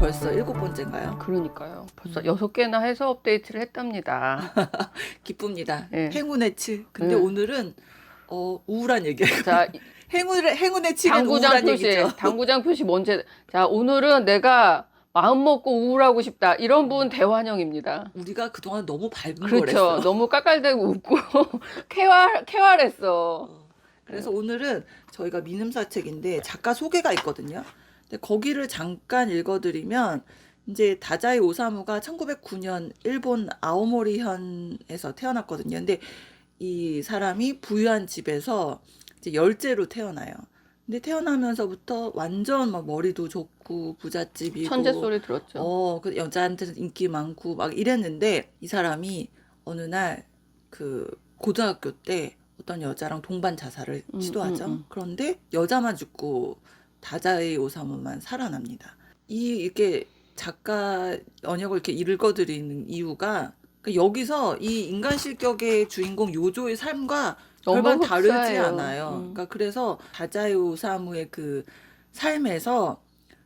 벌써 7번째인가요? 그러니까요. 벌써 6개나 해서 업데이트를 했답니다. 기쁩니다. 네. 행운의 7. 근데 네. 오늘은 우울한 얘기예요. 자, 행운의 7은 당구장 우울한 표시. 얘기죠. 당구장 표시 뭔지. 자, 오늘은 내가 마음 먹고 우울하고 싶다. 이런 분 대환영입니다. 우리가 그동안 너무 밝은 그렇죠. 거랬어. 너무 깔깔대고 웃고 쾌활했어. 그래서 오늘은 저희가 민음사책인데 작가 소개가 있거든요. 근데 거기를 잠깐 읽어드리면 이제 다자이 오사무가 1909년 일본 아오모리현에서 태어났거든요. 근데 이 사람이 부유한 집에서 이제 열째로 태어나요. 근데 태어나면서부터 완전 막 머리도 좋고 부잣집이고 천재 소리 들었죠. 그 여자한테는 인기 많고 막 이랬는데 이 사람이 어느 날 그 고등학교 때 어떤 여자랑 동반 자살을 시도하죠. 그런데 여자만 죽고 다자이 오사무만 살아납니다. 이렇게 작가 연역을 이렇게 읽어드리는 이유가 여기서 이 인간 실격의 주인공 요조의 삶과 별반 다르지 흡사해요. 않아요. 그러니까 그래서 다자이 오사무의 그 삶에서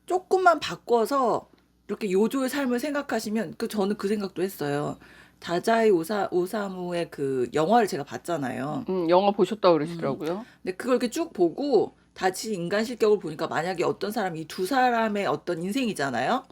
조금만 바꿔서 이렇게 요조의 삶을 생각하시면 저는 그 생각도 했어요. 다자이 오사무의 그 영화를 제가 봤잖아요. 영화 보셨다고 그러시더라고요. 근데 그걸 이렇게 쭉 보고 다시 인간 실격을 보니까 만약에 어떤 사람이 이 두 사람의 어떤 인생이잖아요.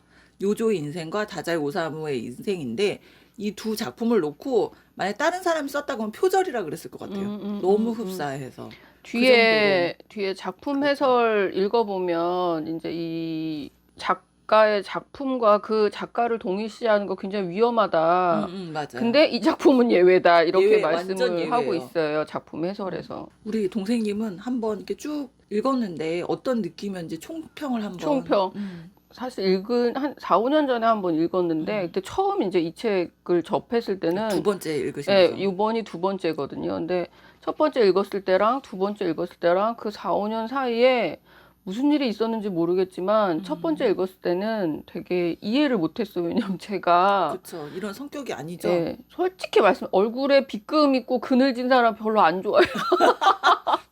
요조의 인생과 다자이 오사무의 인생인데 이 두 작품을 놓고 만약 다른 사람이 썼다고 하면 표절이라 그랬을 것 같아요. 너무 흡사해서. 뒤에 작품 해설 읽어보면 이제 이 작가의 작품과 그 작가를 동일시하는 거 굉장히 위험하다. 맞아요. 근데 이 작품은 예외다. 이렇게 예외, 완전 말씀을 예외예요. 하고 있어요. 작품 해설에서. 우리 동생님은 한번 이렇게 쭉 읽었는데 어떤 느낌이었는지 총평을 한번. 총평. 사실 읽은 한 4, 5년 전에 한번 읽었는데 그때 처음 이제 이 책을 접했을 때는 두 번째 읽으신 네, 거죠? 이번이 두 번째거든요. 근데 첫 번째 읽었을 때랑 두 번째 읽었을 때랑 그 4, 5년 사이에 무슨 일이 있었는지 모르겠지만 첫 번째 읽었을 때는 되게 이해를 못했어요. 왜냐면 제가 그렇죠. 이런 성격이 아니죠. 예, 솔직히 말씀 얼굴에 빗금 있고 그늘진 사람 별로 안 좋아해요.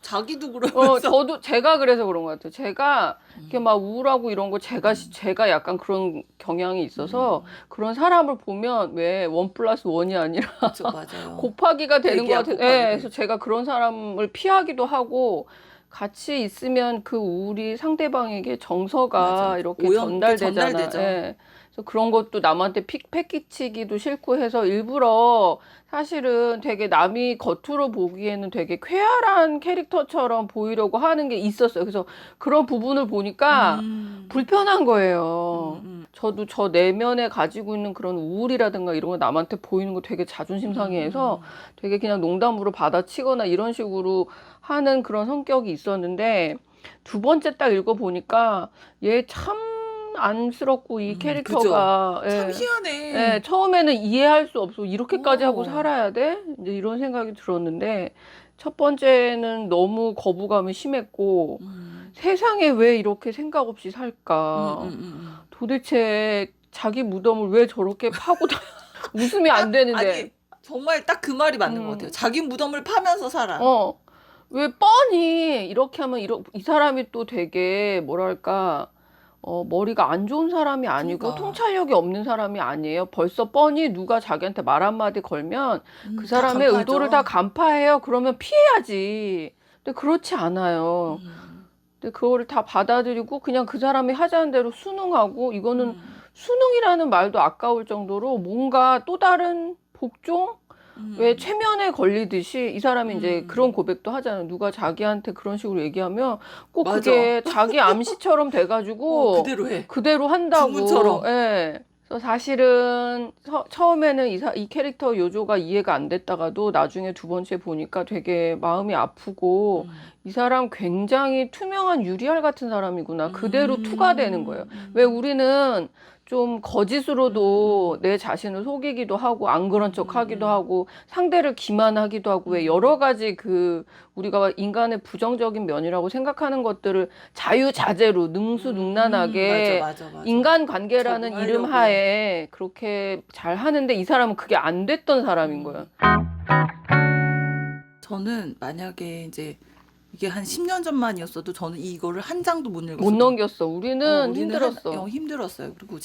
자기도 그러면서. 저도 제가 그래서 그런 것 같아요. 제가 이렇게 막 우울하고 이런 거 제가 약간 그런 경향이 있어서 그런 사람을 보면 왜 1+1이 아니라 그렇죠, 맞아요. 곱하기가 되는 것 대기야, 같아요. 곱하기 예, 되죠. 그래서 제가 그런 사람을 피하기도 하고 같이 있으면 그 우울이 상대방에게 정서가 맞아. 이렇게 오염 전달되잖아. 전달되죠. 예. 그래서 그런 것도 남한테 패기치기도 싫고 해서 일부러 사실은 되게 남이 겉으로 보기에는 되게 쾌활한 캐릭터처럼 보이려고 하는 게 있었어요. 그래서 그런 부분을 보니까 불편한 거예요. 저도 저 내면에 가지고 있는 그런 우울이라든가 이런 거 남한테 보이는 거 되게 자존심 상해해서 되게 그냥 농담으로 받아치거나 이런 식으로 하는 그런 성격이 있었는데 두 번째 딱 읽어보니까 얘 참 안쓰럽고 이 캐릭터가 참 예, 희한해. 예, 처음에는 이해할 수 없어. 이렇게까지 하고 어. 살아야 돼? 이제 이런 생각이 들었는데 첫 번째는 너무 거부감이 심했고 세상에 왜 이렇게 생각 없이 살까? 도대체 자기 무덤을 왜 저렇게 파고 웃으면 안 되는데. 아니, 정말 딱 그 말이 맞는 것 같아요. 자기 무덤을 파면서 살아. 왜 뻔히 이렇게 하면 이 사람이 또 되게 뭐랄까 머리가 안 좋은 사람이 아니고 그러니까. 통찰력이 없는 사람이 아니에요. 벌써 뻔히 누가 자기한테 말 한마디 걸면 그 다 사람의 간파하죠. 의도를 다 간파해요. 그러면 피해야지. 근데 그렇지 않아요. 근데 그거를 다 받아들이고 그냥 그 사람이 하자는 대로 순응하고 이거는 순응이라는 말도 아까울 정도로 뭔가 또 다른 복종? 왜 최면에 걸리듯이 이 사람이 이제 그런 고백도 하잖아요. 누가 자기한테 그런 식으로 얘기하면 꼭 맞아. 그게 자기 암시처럼 돼가지고 그대로 해. 그대로 한다고. 주문처럼. 예. 그래서 사실은 처음에는 이 캐릭터 요조가 이해가 안 됐다가도 나중에 두 번째 보니까 되게 마음이 아프고 이 사람 굉장히 투명한 유리알 같은 사람이구나. 그대로 투가 되는 거예요. 왜 우리는 좀 거짓으로도 내 자신을 속이기도 하고 안 그런 척 하기도 하고 상대를 기만하기도 하고 왜 여러 가지 그 우리가 인간의 부정적인 면이라고 생각하는 것들을 자유자재로 능수능란하게 맞아. 인간관계라는 적응하려고. 이름 하에 그렇게 잘 하는데 이 사람은 그게 안 됐던 사람인 거예요. 저는 만약에 이제 이게 한 10년 전만이었어도 저는 이거를 한 장도 못 못 읽었어요. 넘겼어. 우리는 우리는 힘들었어. 힘들었어요. 그리고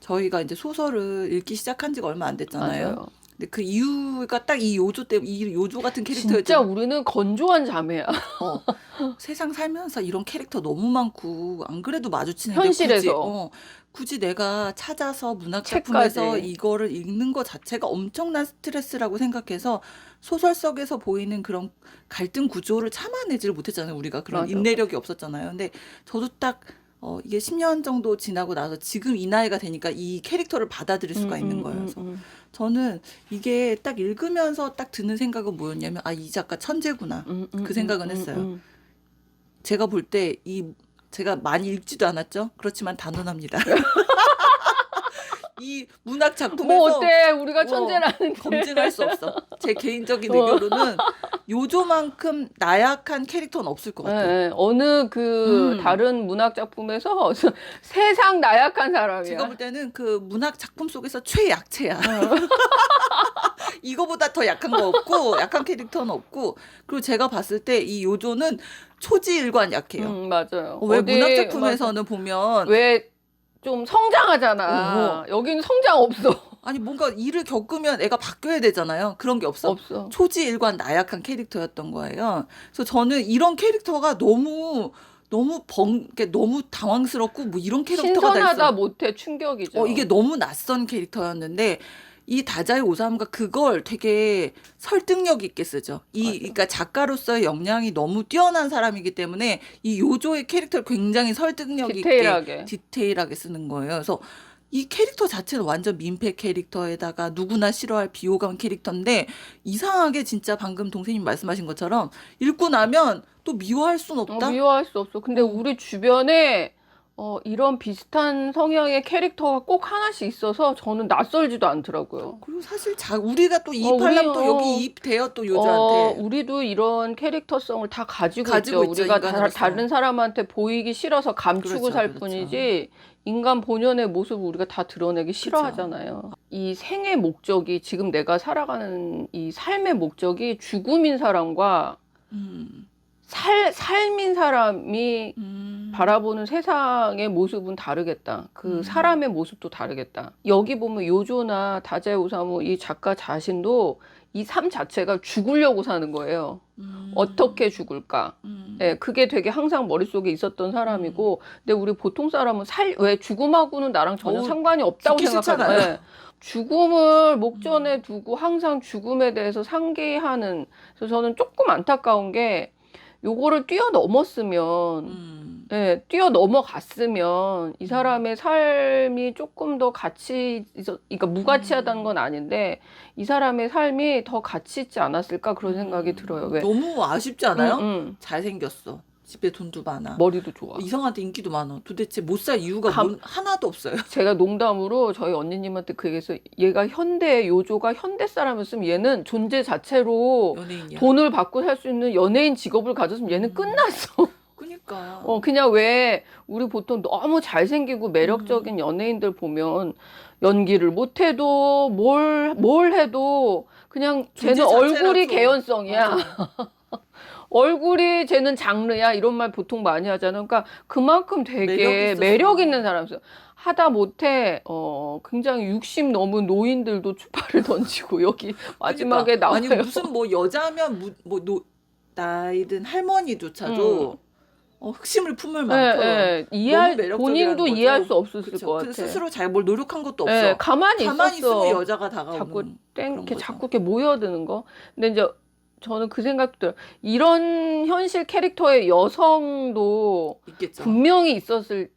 저희가 이제 소설을 읽기 시작한 지가 얼마 안 됐잖아요. 맞아요. 근데 그 이유가 딱 이 요조 때문에, 이 요조 같은 진짜 캐릭터였잖아요. 우리는 건조한 자매야. 세상 살면서 이런 캐릭터 너무 많고 안 그래도 마주치는데 현실에서. 굳이 내가 찾아서 문학 작품에서 책까지. 이거를 읽는 것 자체가 엄청난 스트레스라고 생각해서 소설 속에서 보이는 그런 갈등 구조를 참아내지를 못했잖아요. 우리가 그런 맞아. 인내력이 없었잖아요. 근데 저도 딱 이게 10년 정도 지나고 나서 지금 이 나이가 되니까 이 캐릭터를 받아들일 수가 있는 거예요. 그래서 저는 이게 딱 읽으면서 딱 드는 생각은 뭐였냐면, 아, 이 작가 천재구나. 그 생각은 했어요. 제가 볼 때 제가 많이 읽지도 않았죠. 그렇지만 단언합니다. 이 문학 작품에서 뭐 어때? 우리가 천재라는 게. 검증할 수 없어. 제 개인적인 의견으로는 요조만큼 나약한 캐릭터는 없을 것 같아요. 예, 예. 어느 그 다른 문학 작품에서 세상 나약한 사람이야. 제가 볼 때는 그 문학 작품 속에서 최약체야. 이거보다 더 약한 거 없고, 약한 캐릭터는 없고, 그리고 제가 봤을 때 이 요조는 초지일관 약해요. 맞아요. 왜 어디 문학 작품에서는 보면 왜 좀 성장하잖아. 여기는 성장 없어. 아니 뭔가 일을 겪으면 애가 바뀌어야 되잖아요. 그런 게 없어. 없어. 초지일관 나약한 캐릭터였던 거예요. 그래서 저는 이런 캐릭터가 너무 이렇게 너무 당황스럽고 뭐 이런 캐릭터가 다 신선하다 있어. 못해 충격이죠. 이게 너무 낯선 캐릭터였는데 이 다자이 오사무가 그걸 되게 설득력 있게 쓰죠. 그러니까 작가로서의 역량이 너무 뛰어난 사람이기 때문에 이 요조의 캐릭터를 굉장히 설득력 있게 디테일하게 쓰는 거예요. 그래서 이 캐릭터 자체는 완전 민폐 캐릭터에다가 누구나 싫어할 비호감 캐릭터인데, 이상하게 진짜 방금 동생님 말씀하신 것처럼 읽고 나면 또 미워할 순 없다. 미워할 수 없어. 근데 우리 주변에 이런 비슷한 성향의 캐릭터가 꼭 하나씩 있어서 저는 낯설지도 않더라고요. 그리고 사실 우리가 또 이입하려면 또 여기 이입돼요, 또 요조한테. 우리도 이런 캐릭터성을 다 가지고 있죠. 우리가 다른 사람한테 보이기 싫어서 감추고 살 뿐이지, 인간 본연의 모습을 우리가 다 드러내기 싫어하잖아요. 이 생의 목적이, 지금 내가 살아가는 이 삶의 목적이 죽음인 사람과 삶인 사람이 바라보는 세상의 모습은 다르겠다. 그 사람의 모습도 다르겠다. 여기 보면 요조나 다자이 오사무 이 작가 자신도 이 삶 자체가 죽으려고 사는 거예요. 어떻게 죽을까? 네, 그게 되게 항상 머릿속에 있었던 사람이고, 근데 우리 보통 사람은 왜 죽음하고는 나랑 전혀 상관이 없다고 생각하잖아요. 네. 죽음을 목전에 두고 항상 죽음에 대해서 상기하는. 그래서 저는 조금 안타까운 게, 요거를 뛰어넘었으면, 뛰어넘어갔으면 이 사람의 삶이 조금 더 그러니까 무가치하다는 건 아닌데, 이 사람의 삶이 더 가치 있지 않았을까, 그런 생각이 들어요. 왜? 너무 아쉽지 않아요? 잘생겼어. 집에 돈도 많아. 머리도 좋아. 이성한테 인기도 많아. 도대체 못 살 이유가 하나도 없어요. 제가 농담으로 저희 언니님한테 그 얘기해서, 얘가 요조가 현대 사람이었으면 얘는 존재 자체로 연예인이야. 돈을 받고 살 수 있는 연예인 직업을 가졌으면 얘는 끝났어. 그러니까. 그냥 왜 우리 보통 너무 잘생기고 매력적인 연예인들 보면 연기를 못해도 뭘 해도 그냥 쟤는 얼굴이 개연성이야. 얼굴이 쟤는 장르야, 이런 말 보통 많이 하잖아요. 그러니까 그만큼 되게 매력 있는 사람이었어요. 하다 못해 굉장히 60 넘은 노인들도 추파를 던지고 여기 마지막에 나와요. 아니 무슨 뭐 여자면 나이든 할머니조차도 흑심을 품을 만큼 본인도 이해할 수 없었을 것 같아. 스스로 잘 뭘 노력한 것도 없어. 가만히 있으면 여자가 다가오는. 자꾸 이렇게 모여드는 거. 근데 이제 저는 그 생각도 들어요. 이런 현실 캐릭터의 여성도 있겠죠. 분명히 있었지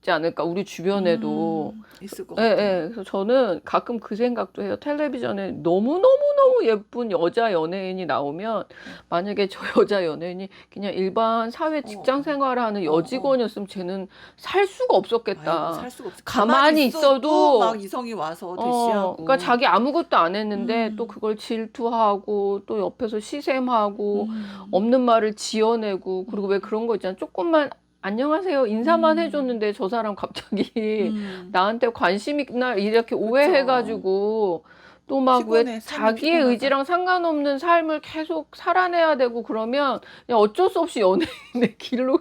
않을까, 우리 주변에도. 있을 것 같아요. 그래서 저는 가끔 그 생각도 해요. 텔레비전에 너무너무 예쁜 여자 연예인이 나오면, 만약에 저 여자 연예인이 그냥 일반 사회 직장 생활하는 여직원이었으면 쟤는 살 수가 없었겠다. 살 수가 없어. 가만히 있어도 막 이성이 와서 대시하고. 그러니까 자기 아무것도 안 했는데 또 그걸 질투하고 또 옆에서 시샘하고 없는 말을 지어내고, 그리고 왜 그런 거 있잖아. 조금만 안녕하세요 인사만 해줬는데 저 사람 갑자기 나한테 관심 있나 이렇게 오해해가지고 또 막 왜 피곤해. 삶이 자기의 피곤하다. 의지랑 상관없는 삶을 계속 살아내야 되고 그러면 그냥 어쩔 수 없이 연예인의 길로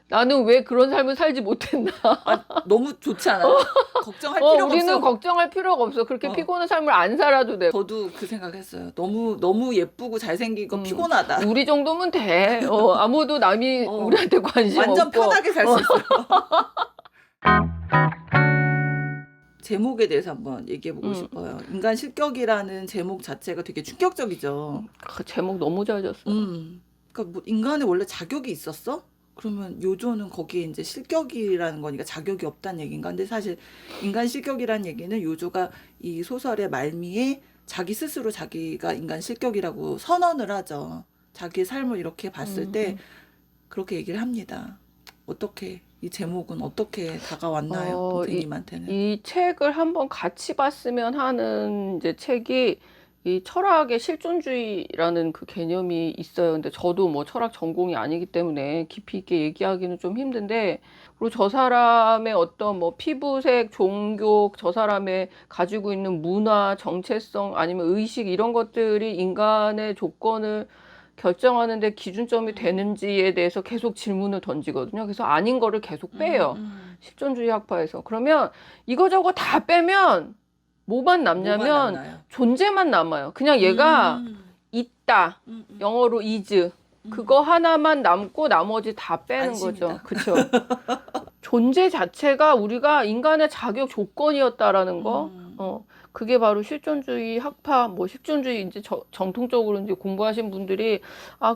나는 왜 그런 삶을 살지 못했나. 아, 너무 좋지 않아요? 걱정할 필요가 우리는 없어. 걱정할 필요가 없어. 그렇게 어. 피곤한 삶을 안 살아도 돼. 저도 그 생각했어요. 너무 예쁘고 잘생기고 피곤하다. 우리 정도면 돼. 아무도 남이 어. 우리한테 관심 완전 없고. 편하게 살 수 있어요. 제목에 대해서 한번 얘기해보고 싶어요. 인간 실격이라는 제목 자체가 되게 충격적이죠. 그 제목 너무 잘 졌어. 그러니까 뭐 인간에 원래 자격이 있었어? 그러면 요조는 거기에 이제 실격이라는 거니까 자격이 없다는 얘기인가? 근데 사실 인간 실격이라는 얘기는 요조가 이 소설의 말미에 자기 스스로 자기가 인간 실격이라고 선언을 하죠. 자기의 삶을 이렇게 봤을 때 그렇게 얘기를 합니다. 어떻게 이 제목은 어떻게 다가왔나요, 선생님한테는? 이 책을 한번 같이 봤으면 하는 이제 책이 이 철학의 실존주의라는 그 개념이 있어요. 근데 저도 뭐 철학 전공이 아니기 때문에 깊이 있게 얘기하기는 좀 힘든데, 그리고 저 사람의 어떤 뭐 피부색, 종교, 저 사람의 가지고 있는 문화, 정체성, 아니면 의식 이런 것들이 인간의 조건을 결정하는데 기준점이 되는지에 대해서 계속 질문을 던지거든요. 그래서 아닌 거를 계속 빼요. 실존주의 학파에서. 그러면 이거저거 다 빼면 뭐만 남냐면 남나요? 존재만 남아요. 그냥 얘가 있다. 영어로 is. 그거 하나만 남고 나머지 다 빼는 안심이다. 거죠. 그렇죠. 존재 자체가 우리가 인간의 자격 조건이었다라는 거. 그게 바로 실존주의 학파, 뭐 실존주의 이제 정통적으로 이제 공부하신 분들이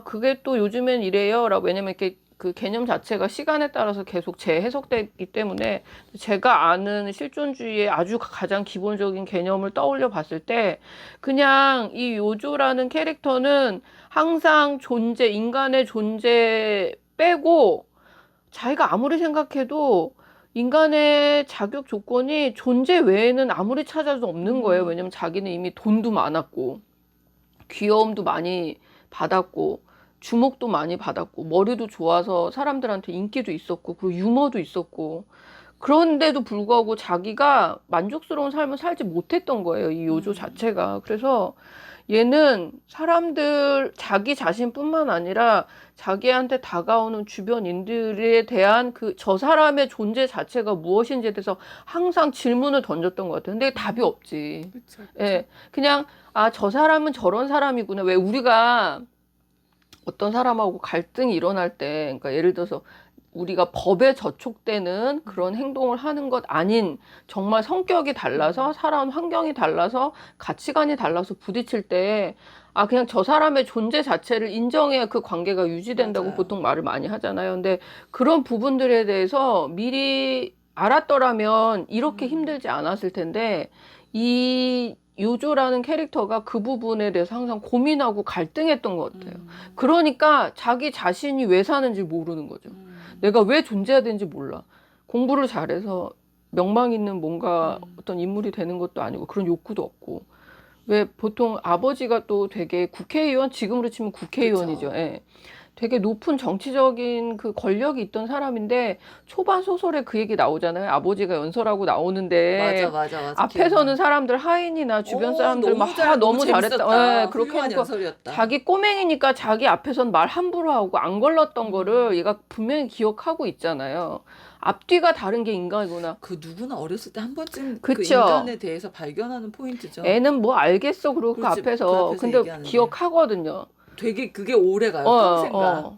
그게 또 요즘엔 이래요라고. 왜냐면 이렇게 그 개념 자체가 시간에 따라서 계속 재해석되기 때문에 제가 아는 실존주의의 아주 가장 기본적인 개념을 떠올려 봤을 때 그냥 이 요조라는 캐릭터는 항상 인간의 존재 빼고 자기가 아무리 생각해도 인간의 자격 조건이 존재 외에는 아무리 찾아도 없는 거예요. 왜냐면 자기는 이미 돈도 많았고 귀여움도 많이 받았고 주목도 많이 받았고 머리도 좋아서 사람들한테 인기도 있었고 그리고 유머도 있었고, 그런데도 불구하고 자기가 만족스러운 삶을 살지 못했던 거예요, 이 요조 자체가. 그래서 얘는 사람들, 자기 자신뿐만 아니라 자기한테 다가오는 주변인들에 대한 저 사람의 존재 자체가 무엇인지에 대해서 항상 질문을 던졌던 것 같아요. 근데 답이 없지. 그쵸. 예, 그냥 저 사람은 저런 사람이구나. 왜 우리가 어떤 사람하고 갈등이 일어날 때, 그러니까 예를 들어서 우리가 법에 저촉되는 그런 행동을 하는 것 아닌 정말 성격이 달라서 살아온 환경이 달라서 가치관이 달라서 부딪힐 때 그냥 저 사람의 존재 자체를 인정해야 그 관계가 유지된다고 맞아요. 보통 말을 많이 하잖아요. 근데 그런 부분들에 대해서 미리 알았더라면 이렇게 힘들지 않았을 텐데, 이 요조라는 캐릭터가 그 부분에 대해서 항상 고민하고 갈등했던 것 같아요. 그러니까 자기 자신이 왜 사는지 모르는 거죠. 내가 왜 존재해야 되는지 몰라. 공부를 잘해서 명망 있는 뭔가 어떤 인물이 되는 것도 아니고 그런 욕구도 없고. 왜 보통 아버지가 또 되게 국회의원, 지금으로 치면 국회의원이죠. 예. 되게 높은 정치적인 그 권력이 있던 사람인데 초반 소설에 그 얘기 나오잖아요. 아버지가 연설하고 나오는데 맞아. 앞에서는 사람들 하인이나 주변 사람들 막 너무 잘했다. 예, 그렇게 훌륭한 해놓고 연설이었다. 자기 꼬맹이니까 자기 앞에선 말 함부로 하고 안 걸렀던 거를 얘가 분명히 기억하고 있잖아요. 앞뒤가 다른 게 인간이구나. 그 누구나 어렸을 때 한 번쯤 그쵸. 그 인간에 대해서 발견하는 포인트죠. 애는 뭐 알겠어 그러고 그 그렇지, 앞에서. 그 앞에서 근데 얘기하는데. 기억하거든요. 되게 그게 오래 가요. 평생 가.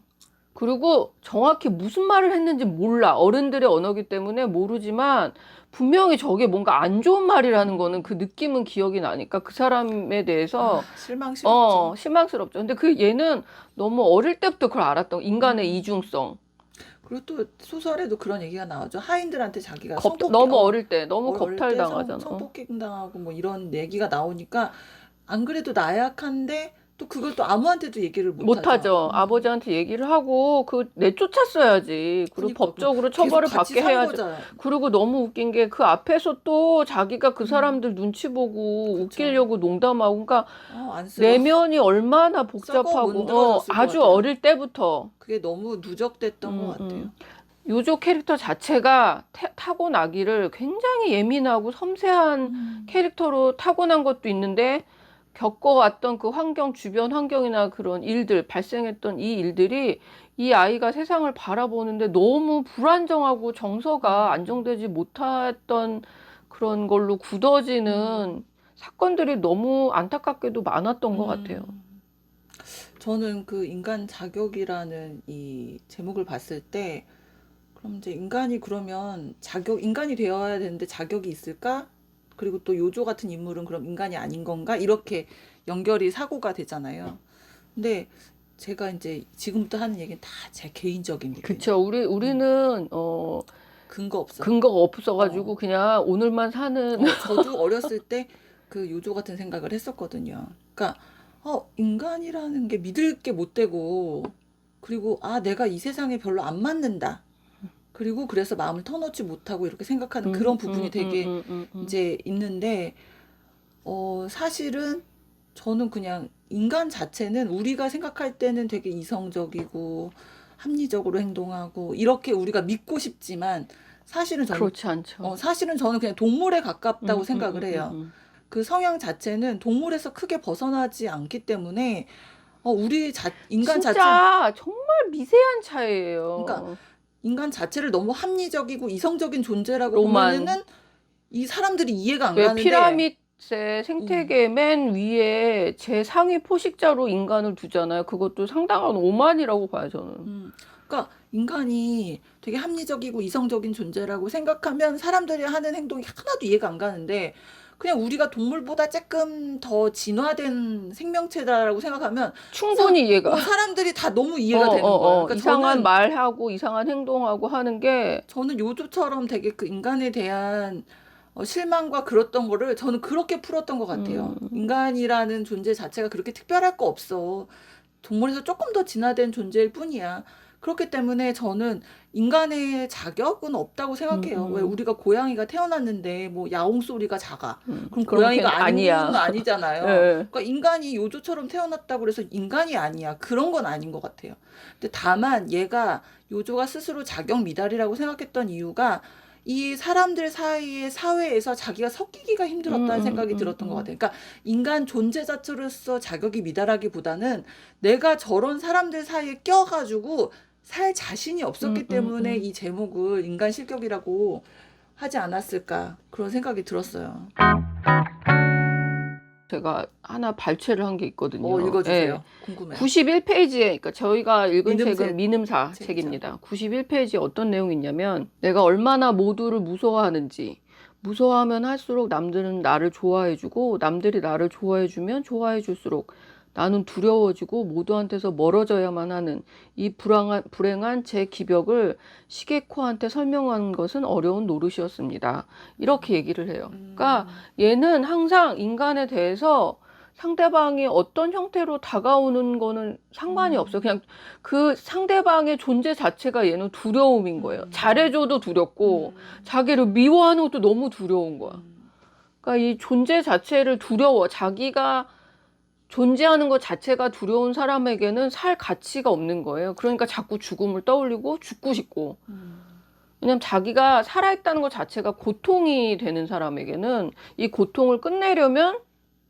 그리고 정확히 무슨 말을 했는지 몰라. 어른들의 언어기 때문에 모르지만 분명히 저게 뭔가 안 좋은 말이라는 거는 그 느낌은 기억이 나니까 그 사람에 대해서 실망스럽죠. 실망스럽죠. 근데 얘는 너무 어릴 때부터 그걸 알았던 인간의 이중성. 그리고 또 소설에도 그런 얘기가 나오죠. 하인들한테 자기가 너무 어릴 때 너무 어릴 때 겁탈당하잖아. 성폭행 당하고 뭐 이런 얘기가 나오니까 안 그래도 나약한데 또 그걸 또 아무한테도 얘기를 못하죠. 아버지한테 얘기를 하고 내쫓았어야지. 그리고 그러니까 법적으로 처벌을 받게 해야죠. 그리고 너무 웃긴 게 그 앞에서 또 자기가 그 사람들 눈치 보고 웃기려고 농담하고, 그러니까 내면이 얼마나 복잡하고 아주 어릴 때부터 그게 너무 누적됐던 것 같아요. 요조 캐릭터 자체가 타고나기를 굉장히 예민하고 섬세한 캐릭터로 타고난 것도 있는데 겪어왔던 그 환경, 주변 환경이나 그런 일들, 발생했던 이 일들이 이 아이가 세상을 바라보는데 너무 불안정하고 정서가 안정되지 못했던 그런 걸로 굳어지는 사건들이 너무 안타깝게도 많았던 것 같아요. 저는 그 인간 자격이라는 이 제목을 봤을 때 그럼 이제 인간이 그러면 인간이 되어야 되는데 자격이 있을까? 그리고 또 요조 같은 인물은 그럼 인간이 아닌 건가? 이렇게 연결이 사고가 되잖아요. 근데 제가 이제 지금부터 하는 얘기는 다 제 개인적인 얘기예요. 그쵸. 우리는 근거 없어. 근거가 없어가지고 그냥 오늘만 사는. 저도 어렸을 때 그 요조 같은 생각을 했었거든요. 그러니까 인간이라는 게 믿을 게 못 되고, 그리고 내가 이 세상에 별로 안 맞는다. 그리고 그래서 마음을 터놓지 못하고 이렇게 생각하는 그런 부분이 되게 이제 있는데, 사실은 저는 그냥 인간 자체는 우리가 생각할 때는 되게 이성적이고 합리적으로 행동하고 이렇게 우리가 믿고 싶지만 사실은 저는 그렇지 않죠. 사실은 저는 그냥 동물에 가깝다고 생각을 해요. 그 성향 자체는 동물에서 크게 벗어나지 않기 때문에 인간 자체 진짜 정말 미세한 차이예요. 그러니까 인간 자체를 너무 합리적이고 이성적인 존재라고 로만. 보면은 이 사람들이 이해가 안 왜 가는데 피라미드의 생태계 맨 위에 제 상위 포식자로 인간을 두잖아요. 그것도 상당한 오만이라고 봐요, 저는. 그러니까 인간이 되게 합리적이고 이성적인 존재라고 생각하면 사람들이 하는 행동이 하나도 이해가 안 가는데 그냥 우리가 동물보다 조금 더 진화된 생명체다라고 생각하면 충분히 이해가. 사람들이 다 너무 이해가 되는 거예요. 그러니까 이상한 말하고 이상한 행동하고 하는 게 저는 요조처럼 되게 그 인간에 대한 실망과 그랬던 거를 저는 그렇게 풀었던 것 같아요. 인간이라는 존재 자체가 그렇게 특별할 거 없어. 동물에서 조금 더 진화된 존재일 뿐이야. 그렇기 때문에 저는 인간의 자격은 없다고 생각해요. 왜 우리가 고양이가 태어났는데 뭐 야옹 소리가 작아. 그럼 고양이가 아니야. 아니잖아요. 네. 그러니까 인간이 요조처럼 태어났다고 그래서 인간이 아니야. 그런 건 아닌 것 같아요. 근데 다만 얘가 요조가 스스로 자격 미달이라고 생각했던 이유가 이 사람들 사이의 사회에서 자기가 섞이기가 힘들었다는 생각이 들었던 것 같아요. 그러니까 인간 존재 자체로서 자격이 미달하기보다는 내가 저런 사람들 사이에 껴가지고 살 자신이 없었기 때문에 이 제목을 인간 실격이라고 하지 않았을까 그런 생각이 들었어요. 제가 하나 발췌를 한 게 있거든요. 읽어주세요. 궁금해요. 91페이지에, 그러니까 저희가 읽은 책은 민음사 책이죠. 책입니다. 91페이지에 어떤 내용이 있냐면 내가 얼마나 모두를 무서워하는지, 무서워하면 할수록 남들은 나를 좋아해주고 남들이 나를 좋아해주면 좋아해줄수록 나는 두려워지고 모두한테서 멀어져야만 하는 이 불행한 제 기벽을 시게코한테 설명한 것은 어려운 노릇이었습니다. 이렇게 얘기를 해요. 그러니까 얘는 항상 인간에 대해서 상대방이 어떤 형태로 다가오는 거는 상관이 없어요. 그냥 그 상대방의 존재 자체가 얘는 두려움인 거예요. 잘해줘도 두렵고 자기를 미워하는 것도 너무 두려운 거야. 그러니까 이 존재 자체를 두려워. 자기가 존재하는 것 자체가 두려운 사람에게는 살 가치가 없는 거예요. 그러니까 자꾸 죽음을 떠올리고 죽고 싶고. 왜냐면 자기가 살아있다는 것 자체가 고통이 되는 사람에게는 이 고통을 끝내려면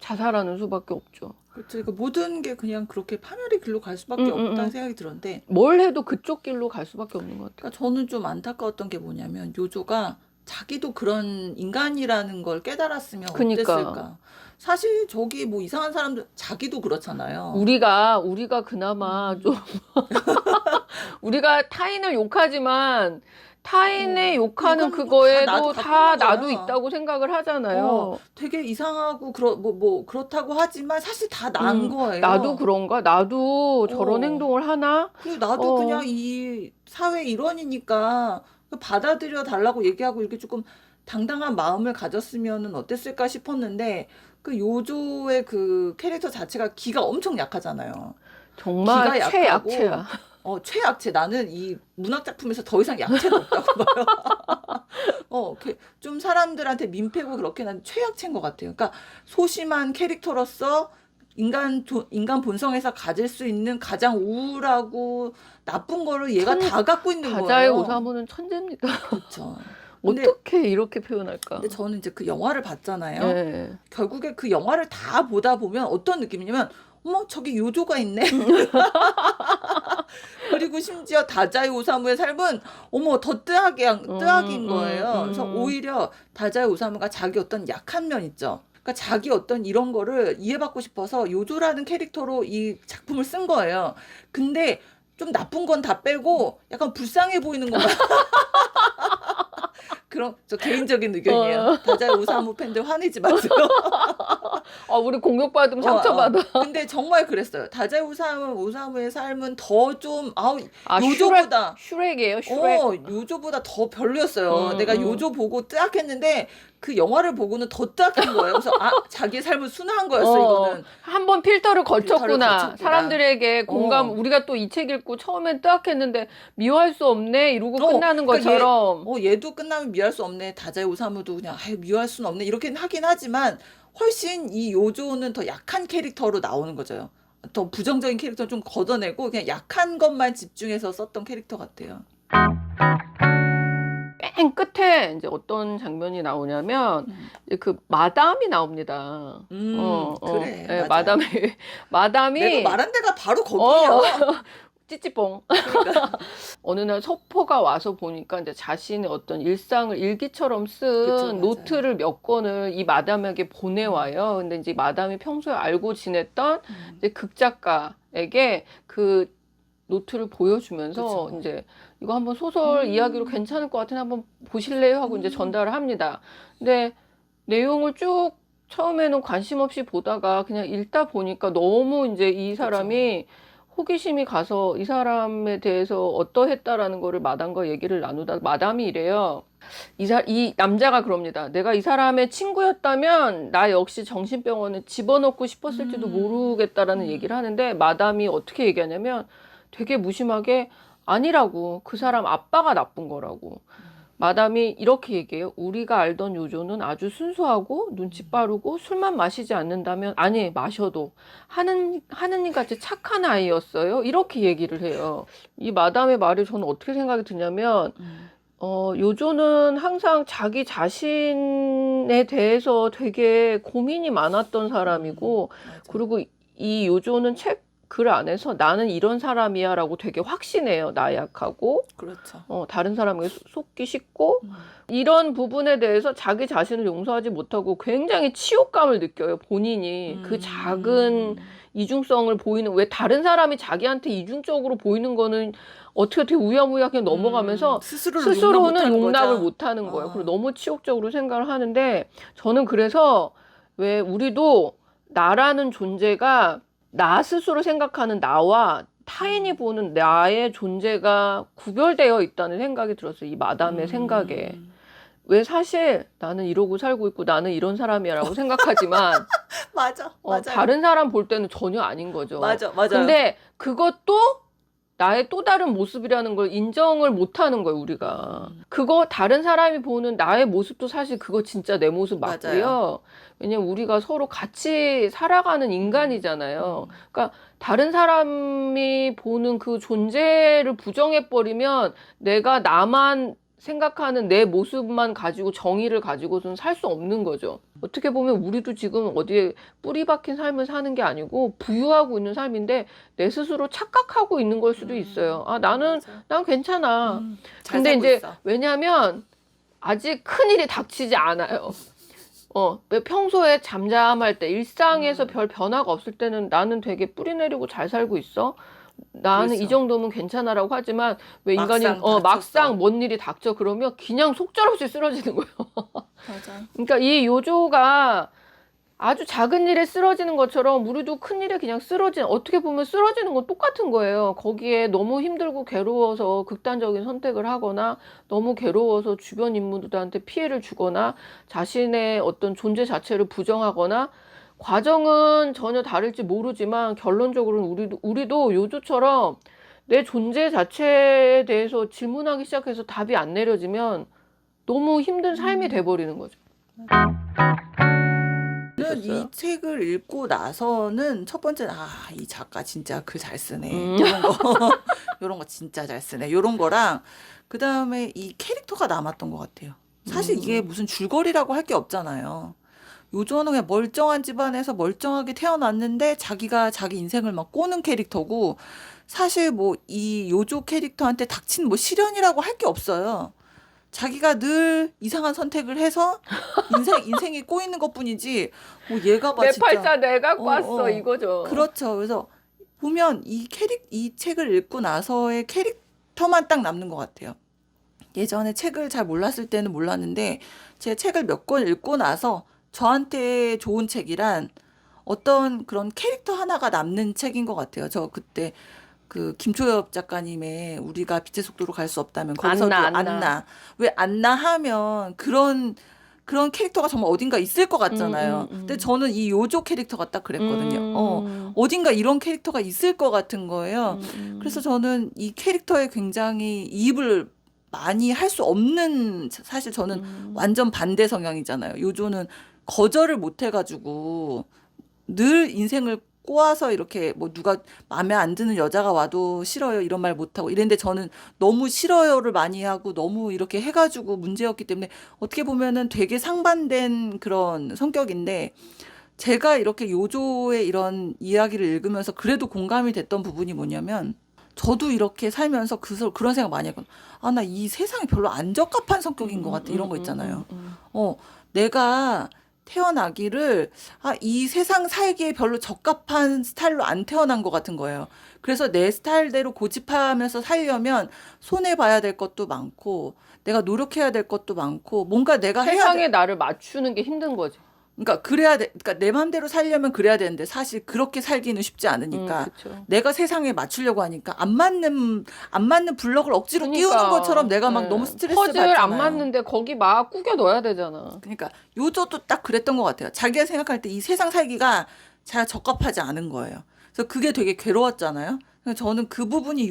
자살하는 수밖에 없죠. 그렇죠. 그러니까 모든 게 그냥 그렇게 파멸의 길로 갈 수밖에 없다는 생각이 들었는데 뭘 해도 그쪽 길로 갈 수밖에 없는 것 같아요. 그러니까 저는 좀 안타까웠던 게 뭐냐면 요조가 자기도 그런 인간이라는 걸 깨달았으면 어땠을까. 사실 저기 뭐 이상한 사람들 자기도 그렇잖아요. 우리가 그나마 좀 우리가 타인을 욕하지만 타인의 욕하는 그거에도 다 나도 있다고 생각을 하잖아요. 되게 이상하고 그렇다고 하지만 사실 다 난 거예요. 나도 그런가? 나도 저런 행동을 하나? 그리고 나도 그냥 이 사회 일원이니까 받아들여 달라고 얘기하고 이렇게 조금 당당한 마음을 가졌으면 어땠을까 싶었는데 그 요조의 그 캐릭터 자체가 기가 엄청 약하잖아요. 정말 기가 최약체야. 최약체. 나는 이 문학 작품에서 더 이상 약체가 없다고 봐요. 좀 사람들한테 민폐고 그렇게 난 최약체인 것 같아요. 그러니까 소심한 캐릭터로서 인간 본성에서 가질 수 있는 가장 우울하고 나쁜 거를 얘가 다 갖고 있는 다자의 거예요. 오사무는 천재입니다. 그렇죠. 근데, 어떻게 이렇게 표현할까? 근데 저는 이제 그 영화를 봤잖아요. 네. 결국에 그 영화를 다 보다 보면 어떤 느낌이냐면 어머 저기 요조가 있네. 그리고 심지어 다자이 오사무의 삶은 어머 더 뜨악인 거예요. 그래서 오히려 다자이 오사무가 자기 어떤 약한 면 있죠. 그러니까 자기 어떤 이런 거를 이해받고 싶어서 요조라는 캐릭터로 이 작품을 쓴 거예요. 근데 좀 나쁜 건 다 빼고 약간 불쌍해 보이는 거야. 그런 저 개인적인 의견이에요. 다자이 오사무 팬들 화내지 마세요. 우리 공격받으면 상처받아. 근데 정말 그랬어요. 다자이 오사무의 삶은 더 좀 요조보다 슈렉이에요. 슈렉. 요조보다 더 별로였어요. 내가 요조 보고 뜨악했는데 그 영화를 보고는 더 뜨악한 거예요. 그래서 자기의 삶은 순화한 거였어. 이거는 한번 필터를 거쳤구나. 사람들에게 공감. 우리가 또 이 책 읽고 처음엔 뜨악했는데 미워할 수 없네 이러고 끝나는 그러니까 것처럼. 얘도 끝나면 미워할 수 없네. 다자이 오사무도 그냥 미워할 수는 없네. 이렇게 하긴 하지만 훨씬 이 요조는 더 약한 캐릭터로 나오는 거죠. 더 부정적인 캐릭터 좀 걷어내고 그냥 약한 것만 집중해서 썼던 캐릭터 같아요. 맨 끝에 이제 어떤 장면이 나오냐면 이제 그 마담이 나옵니다. 그래. 네, 맞아. 마담이 내가 말한 데가 바로 거기야. 찌찌뽕. 그러니까. 어느 날 서포가 와서 보니까 이제 자신의 어떤 일상을 일기처럼 쓴 그쵸, 노트를 몇 권을 이 마담에게 보내와요. 근데 이제 마담이 평소에 알고 지냈던 이제 극작가에게 그 노트를 보여주면서 그쵸. 이제 이거 한번 소설 이야기로 괜찮을 것 같으니 한번 보실래요? 하고 이제 전달을 합니다. 근데 내용을 쭉 처음에는 관심 없이 보다가 그냥 읽다 보니까 너무 이제 이 사람이 호기심이 가서 이 사람에 대해서 어떠했다라는 거를 마담과 얘기를 나누다 마담이 이래요. 이 남자가 그럽니다. 내가 이 사람의 친구였다면 나 역시 정신병원에 집어넣고 싶었을지도 모르겠다라는 얘기를 하는데 마담이 어떻게 얘기하냐면 되게 무심하게 아니라고. 그 사람 아빠가 나쁜 거라고. 마담이 이렇게 얘기해요. 우리가 알던 요조는 아주 순수하고 눈치 빠르고 술만 마시지 않는다면 아니 마셔도 하느님같이 착한 아이였어요. 이렇게 얘기를 해요. 이 마담의 말이 저는 어떻게 생각이 드냐면 요조는 항상 자기 자신에 대해서 되게 고민이 많았던 사람이고 그리고 이 요조는 글 안에서 나는 이런 사람이야 라고 되게 확신해요. 나약하고 그렇죠. 다른 사람에게 속기 쉽고 이런 부분에 대해서 자기 자신을 용서하지 못하고 굉장히 치욕감을 느껴요. 본인이 그 작은 이중성을 보이는 왜 다른 사람이 자기한테 이중적으로 보이는 거는 어떻게 우야무야 그냥 넘어가면서 스스로는 용납을 못하는 거예요. 그리고 너무 치욕적으로 생각을 하는데 저는 그래서 왜 우리도 나라는 존재가 나 스스로 생각하는 나와 타인이 보는 나의 존재가 구별되어 있다는 생각이 들었어요. 이 마담의 생각에. 왜 사실 나는 이러고 살고 있고 나는 이런 사람이야라고 생각하지만 맞아. 다른 사람 볼 때는 전혀 아닌 거죠. 맞아. 근데 그것도 나의 또 다른 모습이라는 걸 인정을 못하는 거예요, 우리가. 그거 다른 사람이 보는 나의 모습도 사실 그거 진짜 내 모습 맞고요. 맞아요. 왜냐면 우리가 서로 같이 살아가는 인간이잖아요. 그러니까 다른 사람이 보는 그 존재를 부정해버리면 내가 나만 생각하는 내 모습만 가지고 정의를 가지고서는 살 수 없는 거죠. 어떻게 보면 우리도 지금 어디에 뿌리 박힌 삶을 사는 게 아니고 부유하고 있는 삶인데 내 스스로 착각하고 있는 걸 수도 있어요. 난 괜찮아. 근데 이제 왜냐하면 아직 큰일이 닥치지 않아요. 평소에 잠잠할 때 일상에서 별 변화가 없을 때는 나는 되게 뿌리 내리고 잘 살고 있어. 나는 이 정도면 괜찮아라고 하지만 왜 인간이 막상 뭔 일이 닥쳐 그러면 그냥 속절없이 쓰러지는 거예요. 맞아. 그러니까 이 요조가 아주 작은 일에 쓰러지는 것처럼 우리도 큰 일에 그냥 어떻게 보면 쓰러지는 건 똑같은 거예요. 거기에 너무 힘들고 괴로워서 극단적인 선택을 하거나 너무 괴로워서 주변 인물들한테 피해를 주거나 자신의 어떤 존재 자체를 부정하거나 과정은 전혀 다를지 모르지만 결론적으로는 우리도 요조처럼 내 존재 자체에 대해서 질문하기 시작해서 답이 안 내려지면 너무 힘든 삶이 돼버리는 거죠. 저는 이 느끼셨어요? 책을 읽고 나서는 첫 번째는 이 작가 진짜 글 잘 쓰네. 음. 이런 거 이런 거 진짜 잘 쓰네. 이런 거랑 그다음에 이 캐릭터가 남았던 것 같아요. 사실 이게 무슨 줄거리라고 할 게 없잖아요. 요조는 그냥 멀쩡한 집안에서 멀쩡하게 태어났는데 자기가 자기 인생을 막 꼬는 캐릭터고 사실 뭐 이 요조 캐릭터한테 닥친 뭐 시련이라고 할 게 없어요. 자기가 늘 이상한 선택을 해서 인생이 꼬이는 것뿐이지 뭐 얘가 막 내 진짜 팔자 내가 어, 꿨어 어. 이거죠. 그렇죠. 그래서 보면 이 책을 읽고 나서의 캐릭터만 딱 남는 것 같아요. 예전에 책을 잘 몰랐을 때는 몰랐는데 제 책을 몇 권 읽고 나서 저한테 좋은 책이란 어떤 그런 캐릭터 하나가 남는 책인 것 같아요. 저 그때 그 김초엽 작가님의 우리가 빛의 속도로 갈 수 없다면 거기서도 안나. 안나 왜 안나 하면 그런 캐릭터가 정말 어딘가 있을 것 같잖아요. 근데 저는 이 요조 캐릭터가 딱 그랬거든요. 어딘가 이런 캐릭터가 있을 것 같은 거예요. 그래서 저는 이 캐릭터에 굉장히 이입을 많이 할 수 없는 사실 저는 완전 반대 성향이잖아요. 요조는 거절을 못 해가지고 늘 인생을 꼬아서 이렇게 뭐 누가 마음에 안 드는 여자가 와도 싫어요 이런 말 못하고 이랬는데 저는 너무 싫어요를 많이 하고 너무 이렇게 해가지고 문제였기 때문에 어떻게 보면은 되게 상반된 그런 성격인데 제가 이렇게 요조의 이런 이야기를 읽으면서 그래도 공감이 됐던 부분이 뭐냐면 저도 이렇게 살면서 그런 생각 많이 했거든요. 나 이 세상에 별로 안 적합한 성격인 것 같아. 이런 거 있잖아요. 내가 태어나기를 이 세상 살기에 별로 적합한 스타일로 안 태어난 것 같은 거예요. 그래서 내 스타일대로 고집하면서 살려면 손해봐야 될 것도 많고 내가 노력해야 될 것도 많고 뭔가 내가 해야 세상에 나를 맞추는 게 힘든 거지. 그러니까 그래야 돼. 그러니까 내 맘대로 살려면 그래야 되는데 사실 그렇게 살기는 쉽지 않으니까 그쵸. 내가 세상에 맞추려고 하니까 안 맞는 블럭을 억지로 끼우는 것처럼 내가 막 너무 스트레스 퍼즐 받잖아요. 안 맞는데 거기 막 꾸겨 넣어야 되잖아. 그러니까 요조도 딱 그랬던 것 같아요. 자기가 생각할 때 이 세상 살기가 잘 적합하지 않은 거예요. 그래서 그게 되게 괴로웠잖아요. 그래서 저는 그 부분이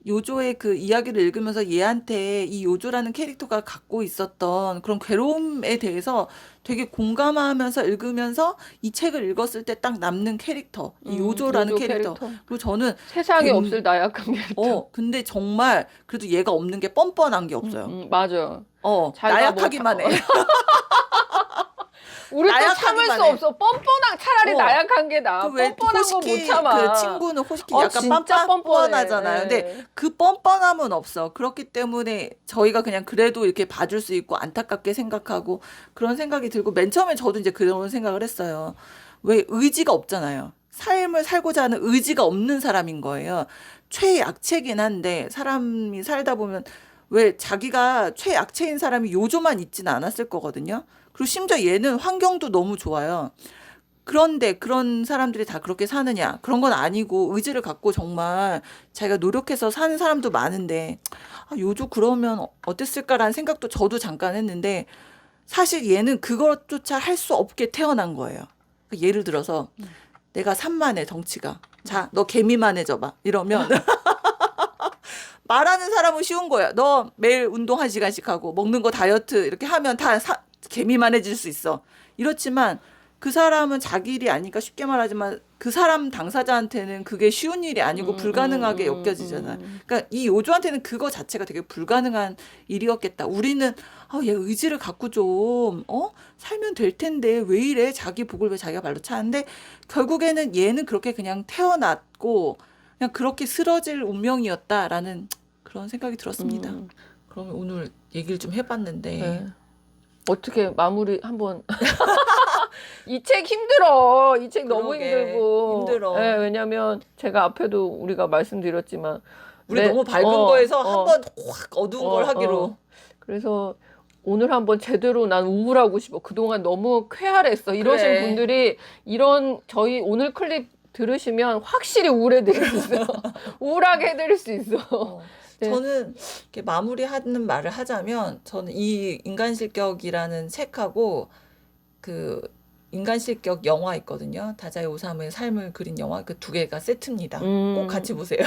요조의 그 이야기를 읽으면서 얘한테 이 요조라는 캐릭터가 갖고 있었던 그런 괴로움에 대해서 되게 공감하면서 읽으면서 이 책을 읽었을 때 딱 남는 캐릭터, 이 요조라는 요조 캐릭터. 캐릭터. 그리고 저는 세상에 없을 나약한 캐릭터. 근데 정말 그래도 얘가 없는 게 뻔뻔한 게 없어요. 맞아요. 나약하기만 해. 우리 또 참을 나약하기만 수 해. 없어. 뻔뻔한 차라리 나약한 게 나아. 왜 뻔뻔한 거 못 참아. 그 친구는 호식이 진짜 약간 뻔뻔해. 뻔뻔하잖아요. 근데 그 뻔뻔함은 없어. 그렇기 때문에 저희가 그냥 그래도 이렇게 봐줄 수 있고 안타깝게 생각하고 그런 생각이 들고 맨 처음에 저도 이제 그런 생각을 했어요. 왜 의지가 없잖아요. 삶을 살고자 하는 의지가 없는 사람인 거예요. 최약체긴 한데 사람이 살다 보면 왜 자기가 최약체인 사람이 요조만 있지는 않았을 거거든요. 그리고 심지어 얘는 환경도 너무 좋아요. 그런데 그런 사람들이 다 그렇게 사느냐? 그런 건 아니고 의지를 갖고 정말 자기가 노력해서 사는 사람도 많은데 요조 그러면 어땠을까라는 생각도 저도 잠깐 했는데 사실 얘는 그것조차 할 수 없게 태어난 거예요. 그러니까 예를 들어서 내가 산만해 덩치가. 자, 너 개미만해져봐. 이러면 말하는 사람은 쉬운 거야. 너 매일 운동 1시간씩 하고 먹는 거 다이어트 이렇게 하면 다 개미만해질 수 있어. 이렇지만 그 사람은 자기 일이 아니까 쉽게 말하지만 그 사람 당사자한테는 그게 쉬운 일이 아니고 불가능하게 여겨지잖아. 그러니까 이 요조한테는 그거 자체가 되게 불가능한 일이었겠다. 우리는 얘 의지를 갖고 좀 살면 될 텐데 왜 이래? 자기 복을 왜 자기가 발로 차는데 결국에는 얘는 그렇게 그냥 태어났고 그냥 그렇게 쓰러질 운명이었다라는 그런 생각이 들었습니다. 그러면 오늘 얘기를 좀 해봤는데 어떻게 마무리 한번. 이 책 힘들어. 이 책 너무 그러게. 힘들고. 힘들어. 네, 왜냐면 제가 앞에도 우리가 말씀드렸지만 우리 너무 밝은 거에서 한번 확 어두운 걸 하기로. 그래서 오늘 한번 제대로 난 우울하고 싶어. 그동안 너무 쾌활했어. 이러신 그래. 분들이 이런 저희 오늘 클립 들으시면 확실히 우울해드릴 수 있어. 우울하게 해드릴 수 있어. 네. 저는 이렇게 마무리하는 말을 하자면 저는 이 인간실격이라는 책하고 그 인간실격 영화 있거든요. 다자이 오사무의 삶을 그린 영화 그 두 개가 세트입니다. 꼭 같이 보세요.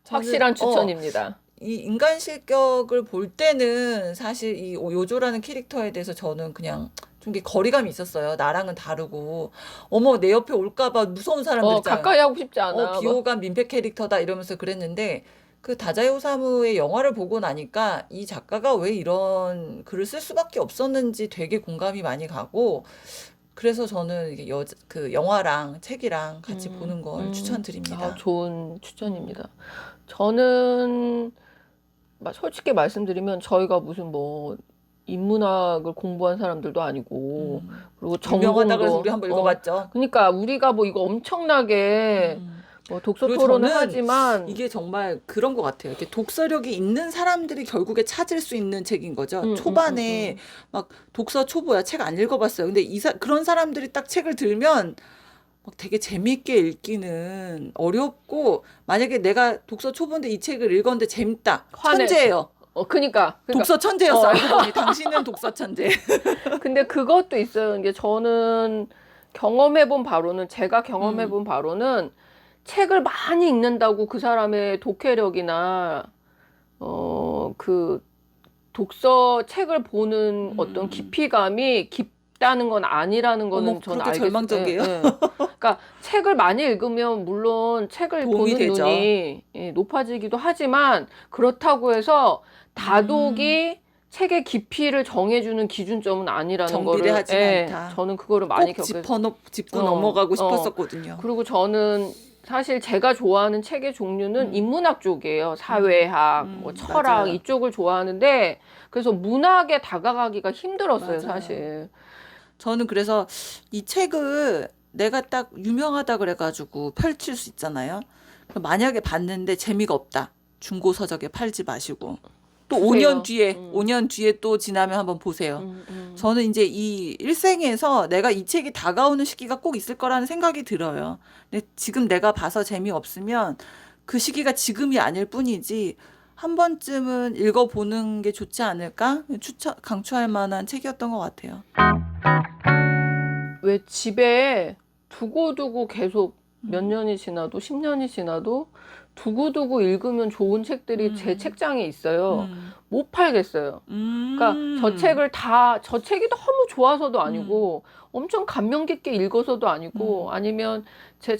확실한 추천입니다. 이 인간 실격을 볼 때는 사실 이 요조라는 캐릭터에 대해서 저는 그냥 좀 거리감이 있었어요. 나랑은 다르고 어머 내 옆에 올까봐 무서운 사람들 있잖아요. 가까이 하고 싶지 않아. 비호감 민폐 캐릭터다 이러면서 그랬는데 그 다자이 오사무의 영화를 보고 나니까 이 작가가 왜 이런 글을 쓸 수밖에 없었는지 되게 공감이 많이 가고 그래서 저는 이게 그 영화랑 책이랑 같이 보는 걸 추천드립니다. 좋은 추천입니다. 저는 솔직히 말씀드리면 저희가 무슨 뭐 인문학을 공부한 사람들도 아니고 그리고 유명하다 그래서 전공도 우리 한번 읽어봤죠. 그러니까 우리가 뭐 이거 엄청나게 뭐 독서 그리고 토론을 저는 하지만 이게 정말 그런 것 같아요. 이렇게 독서력이 있는 사람들이 결국에 찾을 수 있는 책인 거죠. 초반에 막 독서 초보야 책 안 읽어봤어요. 근데 그런 사람들이 딱 책을 들면 막 되게 재미있게 읽기는 어렵고 만약에 내가 독서 초보인데 이 책을 읽었는데 재밌다. 천재예요. 그러니까 독서 천재였어. 알고 보니 당신은 독서 천재. 근데 그것도 있어요. 이게 저는 제가 경험해본 바로는 책을 많이 읽는다고 그 사람의 독해력이나 그 책을 보는 어떤 깊이감이 깊다는 건 아니라는 거는 저는 그렇게 알겠어요. 절망적이에요? 그러니까 책을 많이 읽으면 물론 책을 보는 되죠. 눈이 높아지기도 하지만 그렇다고 해서 다독이 책의 깊이를 정해주는 기준점은 아니라는 정비를 거를 하진 않다. 저는 그거를 많이 꼭 겪었어요. 짚고 넘어가고 싶었었거든요. 그리고 저는 사실 제가 좋아하는 책의 종류는 인문학 쪽이에요. 사회학, 뭐 철학 맞아요. 이쪽을 좋아하는데 그래서 문학에 다가가기가 힘들었어요. 맞아요. 사실. 저는 그래서 이 책을 내가 딱 유명하다 그래가지고 펼칠 수 있잖아요. 만약에 봤는데 재미가 없다. 중고 서적에 팔지 마시고 또 주세요. 5년 뒤에 또 지나면 한번 보세요. 저는 이제 이 일생에서 내가 이 책이 다가오는 시기가 꼭 있을 거라는 생각이 들어요. 근데 지금 내가 봐서 재미없으면 그 시기가 지금이 아닐 뿐이지 한 번쯤은 읽어보는 게 좋지 않을까? 강추할 만한 책이었던 것 같아요. 왜 집에 두고두고 계속 몇 년이 지나도 10년이 지나도 두고두고 읽으면 좋은 책들이 제 책장에 있어요. 못 팔겠어요. 그러니까 저 책이 너무 좋아서도 아니고 엄청 감명 깊게 읽어서도 아니고 아니면 제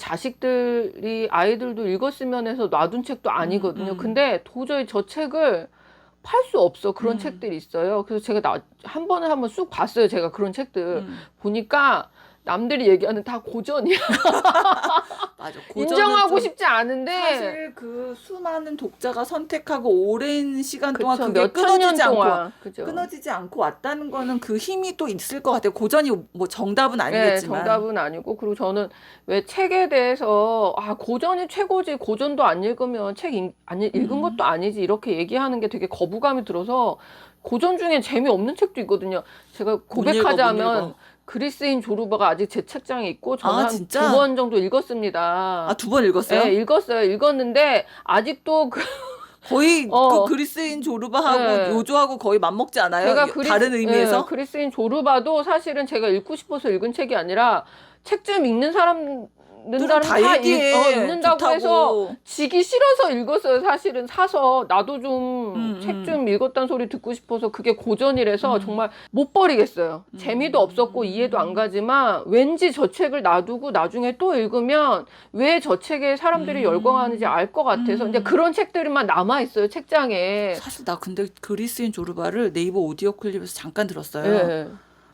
아이들도 읽었으면 해서 놔둔 책도 아니거든요. 근데 도저히 저 책을 팔 수 없어. 그런 책들이 있어요. 그래서 제가 한 번에 한번 쑥 봤어요. 제가 그런 책들 보니까 남들이 얘기하는 다 고전이야. 맞아. 인정하고 싶지 않은데 사실 그 수많은 독자가 선택하고 오랜 시간 동안 그쵸, 그게 몇천 년 동안 그죠. 끊어지지 않고 왔다는 거는 그 힘이 또 있을 것 같아요. 고전이 뭐 정답은 아니겠지만. 정답은 아니고 그리고 저는 왜 책에 대해서 고전이 최고지 고전도 안 읽으면 안 읽은 것도 아니지 이렇게 얘기하는 게 되게 거부감이 들어서 고전 중에 재미없는 책도 있거든요. 제가 고백하자면 그리스인 조르바가 아직 제 책장에 있고 저는 한 2번 정도 읽었습니다. 2번 읽었어요? 네, 읽었는데 아직도 거의 그 그리스인 조르바하고 요조하고 거의 맞먹지 않아요? 제가 다른 의미에서? 그리스인 조르바도 사실은 제가 읽고 싶어서 읽은 책이 아니라 책 좀 읽는 사람 다 읽는다고 좋다고. 해서 지기 싫어서 읽었어요. 사실은 사서 나도 좀 책 좀 읽었다는 소리 듣고 싶어서 그게 고전이라서 정말 못 버리겠어요. 재미도 없었고 이해도 안 가지만 왠지 저 책을 놔두고 나중에 또 읽으면 왜 저 책에 사람들이 열광하는지 알 것 같아서 이제 그런 책들만 남아있어요. 책장에. 사실 나 근데 그리스인 조르바를 네이버 오디오 클립에서 잠깐 들었어요. 네.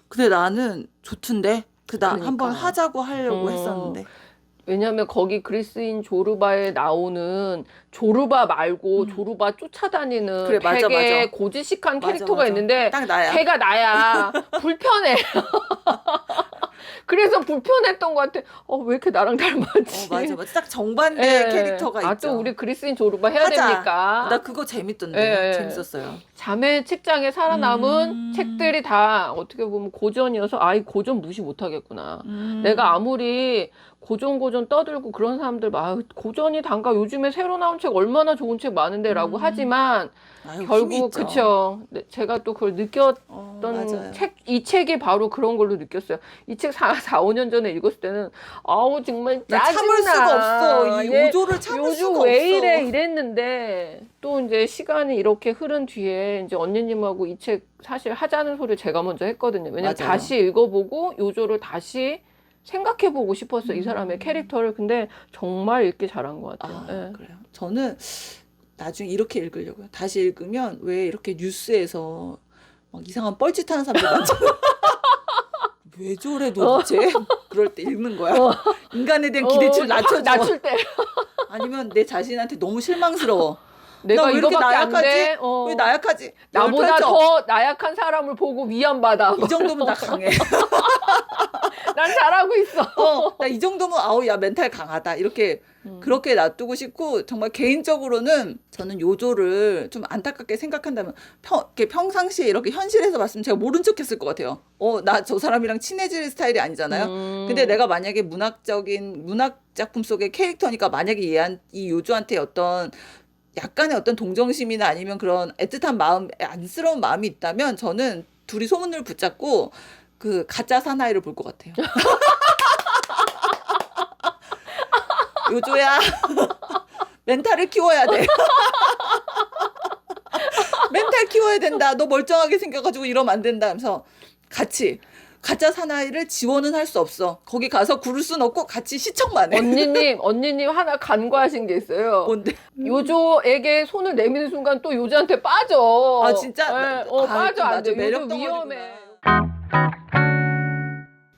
근데 나는 좋던데? 나 그러니까. 한번 하려고 했었는데. 왜냐하면 거기 그리스인 조르바에 나오는 조르바 말고 조르바 쫓아다니는 그래, 맞아, 되게 맞아. 고지식한 캐릭터가 맞아. 있는데 딱 나야. 걔가 나야. 불편해. 그래서 불편했던 것 같아. 왜 이렇게 나랑 닮았지? 맞아. 딱 정반대 캐릭터가 있죠. 또 우리 그리스인 조르바 해야 됩니까? 나 그거 재밌던데. 재밌었어요. 자매 책장에 살아남은 책들이 다 어떻게 보면 고전이어서 이 고전 무시 못하겠구나. 내가 아무리 고전 떠들고 그런 사람들 고전이 단가 요즘에 새로 나온 책 얼마나 좋은 책 많은데라고 하지만 결국 그쵸. 제가 또 그걸 느꼈던 맞아요. 이 책이 바로 그런 걸로 느꼈어요. 이 책 책 4, 5년 전에 읽었을 때는 아우 정말 나 짜증나. 참을 수가 없어. 이 얘 오조를 참을 요즘 수가 왜 없어. 이래 이랬는데 또 이제 시간이 이렇게 흐른 뒤에 이제 언니님하고 이 책 사실 하자는 소리를 제가 먼저 했거든요. 왜냐면 맞아요. 다시 읽어보고 요조를 다시 생각해보고 싶었어요. 이 사람의 캐릭터를. 근데 정말 읽기 잘한 것 같아요. 예. 그래요. 저는 나중에 이렇게 읽으려고요. 다시 읽으면 왜 이렇게 뉴스에서 막 이상한 뻘짓하는 사람들 많잖아. 왜 저래 도대체? 그럴 때 읽는 거야. 인간에 대한 기대치를 낮춰줘. 낮출 때. 아니면 내 자신한테 너무 실망스러워. 내가 나 왜 이렇게 이거밖에 안 나약하지? 돼. 왜 나약하지? 나보다 펼쳐. 더 나약한 사람을 보고 위안받아. 이 정도면 나 강해. 난 잘하고 있어. 나 이 정도면 아우 야 멘탈 강하다. 이렇게 그렇게 놔두고 싶고 정말 개인적으로는 저는 요조를 좀 안타깝게 생각한다면 이렇게 평상시에 이렇게 현실에서 봤으면 제가 모른 척했을 것 같아요. 나 저 사람이랑 친해질 스타일이 아니잖아요. 근데 내가 만약에 문학 작품 속의 캐릭터니까 만약에 이 요조한테 어떤 약간의 어떤 동정심이나 아니면 그런 애틋한 마음, 안쓰러운 마음이 있다면 저는 둘이 소문을 붙잡고 그 가짜 사나이를 볼 것 같아요. 요조야 멘탈을 키워야 돼. 멘탈 키워야 된다. 너 멀쩡하게 생겨가지고 이러면 안 된다. 하면서 같이 가짜 사나이를 지원은 할 수 없어. 거기 가서 구를 순 없고 같이 시청만 해. 언니님 하나 간과하신 게 있어요. 뭔데? 요조에게 손을 내미는 순간 또 요조한테 빠져. 아 진짜? 빠져 안 돼. 매력 요조 덩어리구나. 위험해.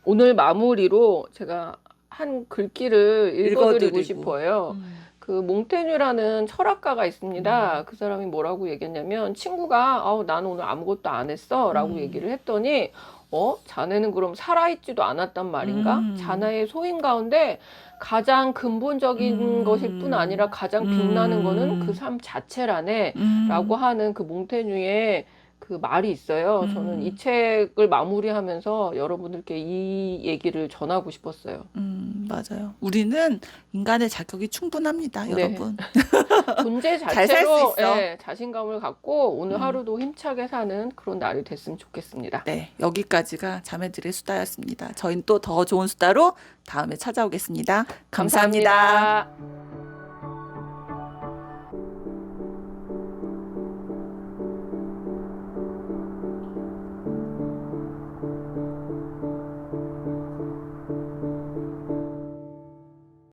오늘 마무리로 제가 한 글귀를 읽어드리고 싶어요. 그 몽테뉴라는 철학가가 있습니다. 그 사람이 뭐라고 얘기했냐면 친구가 나는 오늘 아무것도 안 했어 라고 얘기를 했더니 자네는 그럼 살아있지도 않았단 말인가? 자네의 소임 가운데 가장 근본적인 것일 뿐 아니라 가장 빛나는 거는 그 삶 자체라네 라고 하는 그 몽테뉴의 그 말이 있어요. 저는 이 책을 마무리하면서 여러분들께 이 얘기를 전하고 싶었어요. 맞아요. 우리는 인간의 자격이 충분합니다, 네. 여러분. 존재 잘 살 수 자체로 있어. 자신감을 갖고 오늘 하루도 힘차게 사는 그런 날이 됐으면 좋겠습니다. 네, 여기까지가 자매들의 수다였습니다. 저희는 또 더 좋은 수다로 다음에 찾아오겠습니다. 감사합니다. 감사합니다.